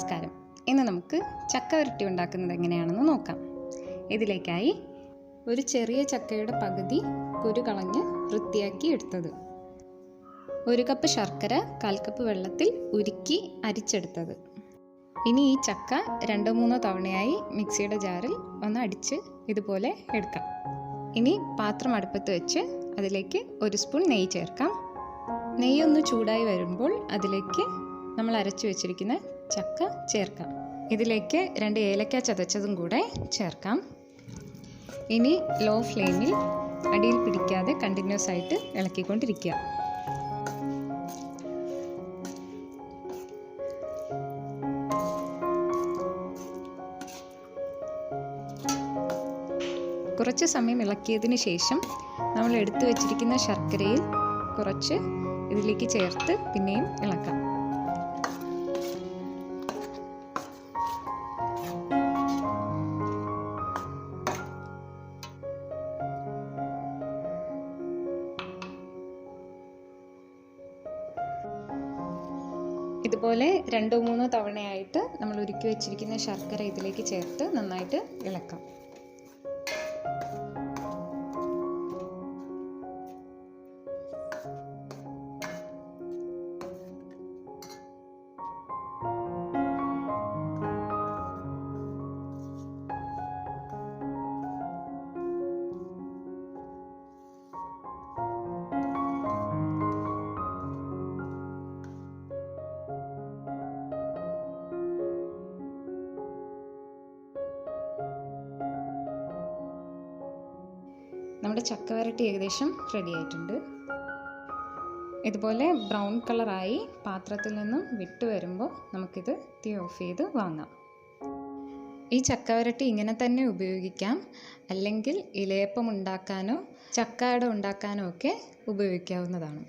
നമസ്കാരം. ഇന്ന് നമുക്ക് ചക്ക വരട്ടി ഉണ്ടാക്കുന്നത് എങ്ങനെയാണെന്ന് നോക്കാം. ഇതിലേക്കായി ഒരു ചെറിയ ചക്കയുടെ പകുതി കുരു കളഞ്ഞ് വൃത്തിയാക്കി എടുത്തത്, 1 കപ്പ് ശർക്കര 1/4 കപ്പ് വെള്ളത്തിൽ ഉരുക്കി അരിച്ചെടുത്തത്. ഇനി ഈ ചക്ക 2-3 തവണയായി മിക്സിയുടെ ജാറിൽ ഒന്ന് അടിച്ച് ഇതുപോലെ എടുക്കാം. ഇനി പാത്രം അടുപ്പത്ത് വെച്ച് അതിലേക്ക് 1 സ്പൂൺ നെയ്യ് ചേർക്കാം. നെയ്യൊന്ന് ചൂടായി വരുമ്പോൾ അതിലേക്ക് നമ്മൾ അരച്ചു വെച്ചിരിക്കുന്ന ചക്ക ചേർക്കാം. ഇതിലേക്ക് 2 ഏലക്ക ചതച്ചതും കൂടെ ചേർക്കാം. ഇനി ലോ ഫ്ലെയിമിൽ അടിയിൽ പിടിക്കാതെ കണ്ടിന്യൂസ് ആയിട്ട് ഇളക്കിക്കൊണ്ടിരിക്കുക. കുറച്ച് സമയം ഇളക്കിയതിന് ശേഷം നമ്മൾ എടുത്തു വച്ചിരിക്കുന്ന ശർക്കരയിൽ കുറച്ച് ഇതിലേക്ക് ചേർത്ത് പിന്നെയും ഇളക്കാം. ഇതുപോലെ 2-3 തവണയായിട്ട് നമ്മൾ ഉരുക്കി വെച്ചിരിക്കുന്ന ശർക്കര ഇതിലേക്ക് ചേർത്ത് നന്നായിട്ട് ഇളക്കാം. നമ്മുടെ ചക്ക വരട്ടി ഏകദേശം റെഡി ആയിട്ടുണ്ട്. ഇതുപോലെ ബ്രൗൺ കളറായി പാത്രത്തിൽ നിന്നും വിട്ട് വരുമ്പോൾ നമുക്കിത് തീ ഓഫ് ചെയ്ത് വാങ്ങാം. ഈ ചക്ക വരട്ടി ഇങ്ങനെ തന്നെ ഉപയോഗിക്കാം, അല്ലെങ്കിൽ ഇലയപ്പം ഉണ്ടാക്കാനോ ചക്ക അട ഉണ്ടാക്കാനോ ഒക്കെ ഉപയോഗിക്കാവുന്നതാണ്.